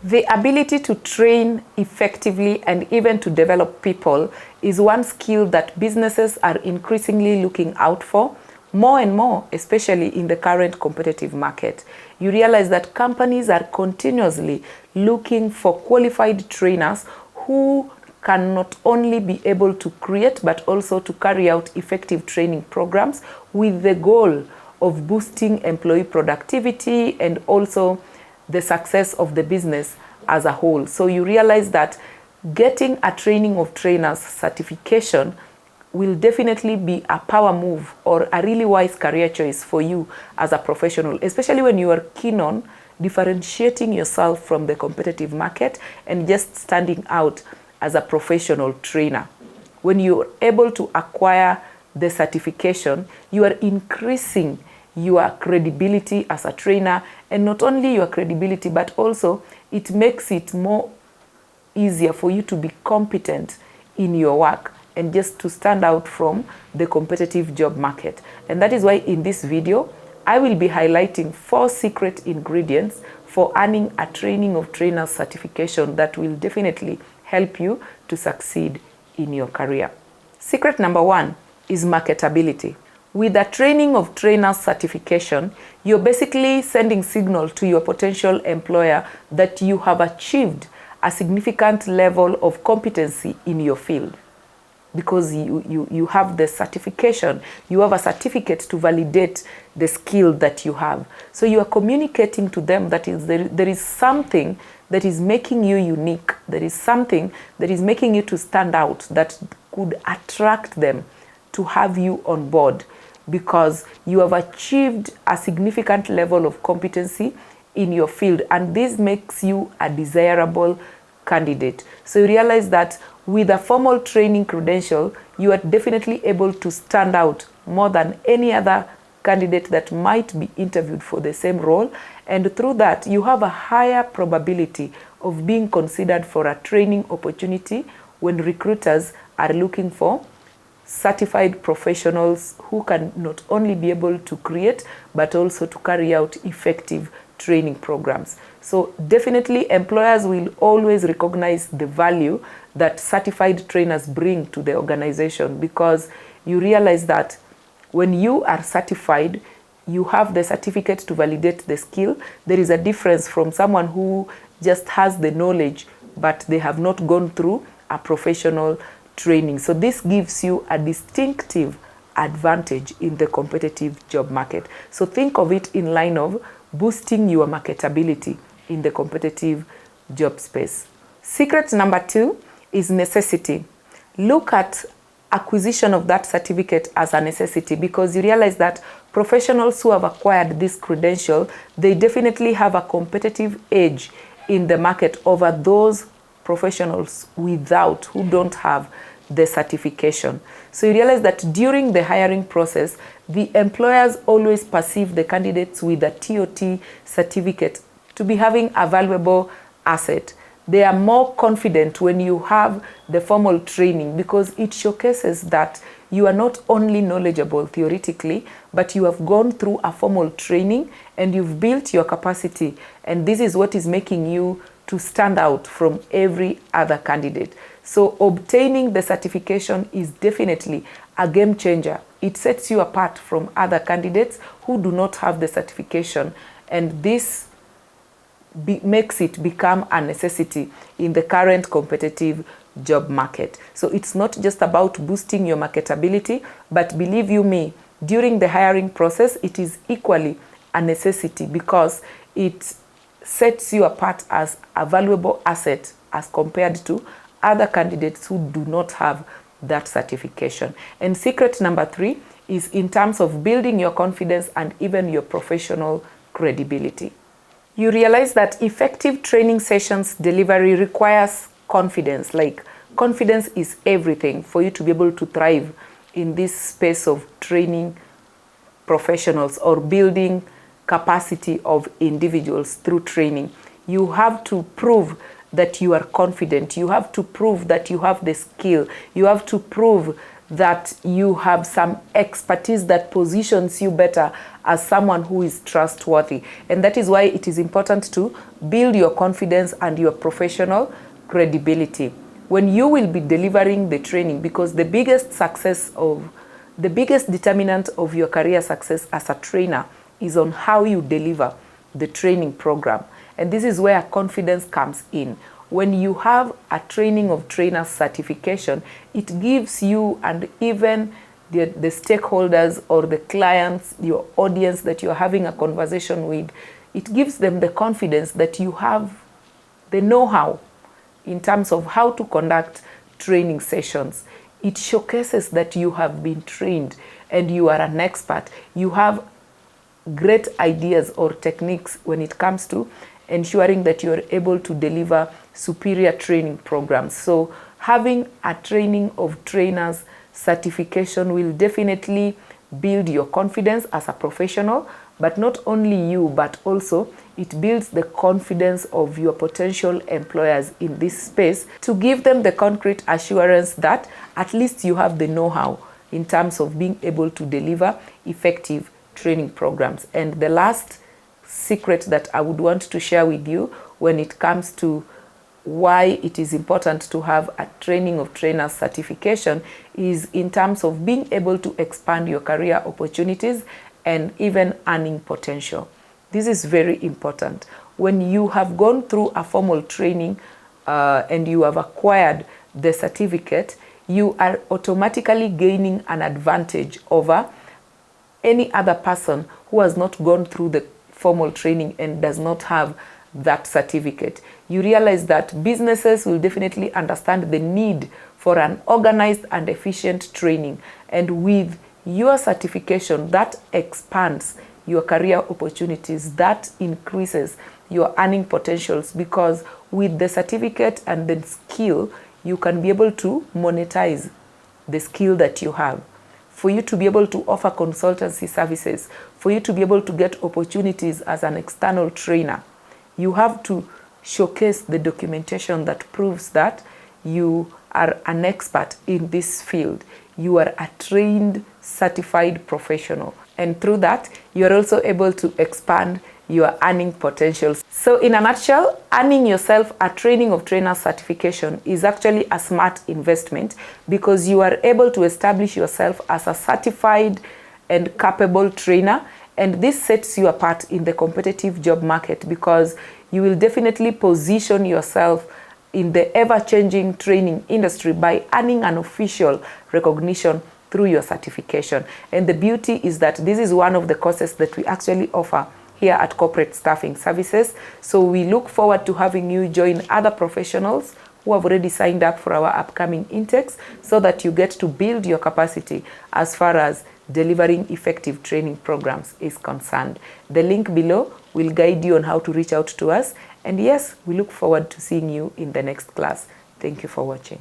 The ability to train effectively and even to develop people is one skill that businesses are increasingly looking out for, more and more, especially in the current competitive market. You realize that companies are continuously looking for qualified trainers who can not only be able to create but also to carry out effective training programs with the goal of boosting employee productivity and also the success of the business as a whole. So you realize that getting a training of trainers certification will definitely be a power move or a really wise career choice for you as a professional, especially when you are keen on differentiating yourself from the competitive market and just standing out as a professional trainer. When you're able to acquire the certification, you are increasing your credibility as a trainer, and not only your credibility, but also it makes it more easier for you to be competent in your work and just to stand out from the competitive job market. And that is why in this video, I will be highlighting 4 secret ingredients for earning a training of trainers certification that will definitely help you to succeed in your career. Secret number 1 is marketability. With a training of trainers certification, you're basically sending signal to your potential employer that you have achieved a significant level of competency in your field. Because you have the certification, you have a certificate to validate the skill that you have. So you are communicating to them that there is something that is making you unique. There is something that is making you to stand out that could attract them to have you on board, because you have achieved a significant level of competency in your field, and this makes you a desirable candidate. So you realize that with a formal training credential, you are definitely able to stand out more than any other candidate that might be interviewed for the same role, and through that you have a higher probability of being considered for a training opportunity when recruiters are looking for certified professionals who can not only be able to create but also to carry out effective training programs. So definitely employers will always recognize the value that certified trainers bring to the organization, because you realize that when you are certified, you have the certificate to validate the skill. There is a difference from someone who just has the knowledge but they have not gone through a professional training. So this gives you a distinctive advantage in the competitive job market. So think of it in line of boosting your marketability in the competitive job space. Secret number 2 is necessity. Look at acquisition of that certificate as a necessity, because you realize that professionals who have acquired this credential, they definitely have a competitive edge in the market over those professionals who don't have the certification. So you realize that during the hiring process, the employers always perceive the candidates with a TOT certificate to be having a valuable asset. They are more confident when you have the formal training, because it showcases that you are not only knowledgeable theoretically, but you have gone through a formal training and you've built your capacity. And this is what is making you to stand out from every other candidate. So obtaining the certification is definitely a game changer. It sets you apart from other candidates who do not have the certification, and this makes it become a necessity in the current competitive job market. So it's not just about boosting your marketability, but believe you me, during the hiring process, it is equally a necessity, because it sets you apart as a valuable asset as compared to other candidates who do not have that certification. And secret number 3 is in terms of building your confidence and even your professional credibility. You realize that effective training sessions delivery requires confidence. Like, confidence is everything for you to be able to thrive in this space of training professionals or building capacity of individuals through training. You have to prove that you are confident. You have to prove that you have the skill. You have to prove that you have some expertise that positions you better as someone who is trustworthy. And that is why it is important to build your confidence and your professional credibility when you will be delivering the training, because the biggest determinant of your career success as a trainer is on how you deliver the training program. And this is where confidence comes in. When you have a training of trainers certification, it gives you and even the stakeholders or the clients, your audience that you're having a conversation with, it gives them the confidence that you have the know-how in terms of how to conduct training sessions. It showcases that you have been trained and you are an expert. You have great ideas or techniques when it comes to ensuring that you are able to deliver superior training programs. So having a training of trainers certification will definitely build your confidence as a professional, but not only you, but also it builds the confidence of your potential employers in this space to give them the concrete assurance that at least you have the know-how in terms of being able to deliver effective training programs. And the last secret that I would want to share with you when it comes to why it is important to have a training of trainers certification is in terms of being able to expand your career opportunities and even earning potential. This is very important. When you have gone through a formal training and you have acquired the certificate, you are automatically gaining an advantage over any other person who has not gone through the formal training and does not have that certificate. You realize that businesses will definitely understand the need for an organized and efficient training. And with your certification, that expands your career opportunities, that increases your earning potentials, because with the certificate and the skill, you can be able to monetize the skill that you have. For you to be able to offer consultancy services, for you to be able to get opportunities as an external trainer, you have to showcase the documentation that proves that you are an expert in this field. You are a trained, certified professional. And through that, you are also able to expand your earning potentials. So in a nutshell, earning yourself a training of trainer certification is actually a smart investment, because you are able to establish yourself as a certified and capable trainer. And this sets you apart in the competitive job market, because you will definitely position yourself in the ever-changing training industry by earning an official recognition through your certification. And the beauty is that this is one of the courses that we actually offer here at Corporate Staffing Services. So we look forward to having you join other professionals who have already signed up for our upcoming intakes, so that you get to build your capacity as far as delivering effective training programs is concerned. The link below will guide you on how to reach out to us. And yes, we look forward to seeing you in the next class. Thank you for watching.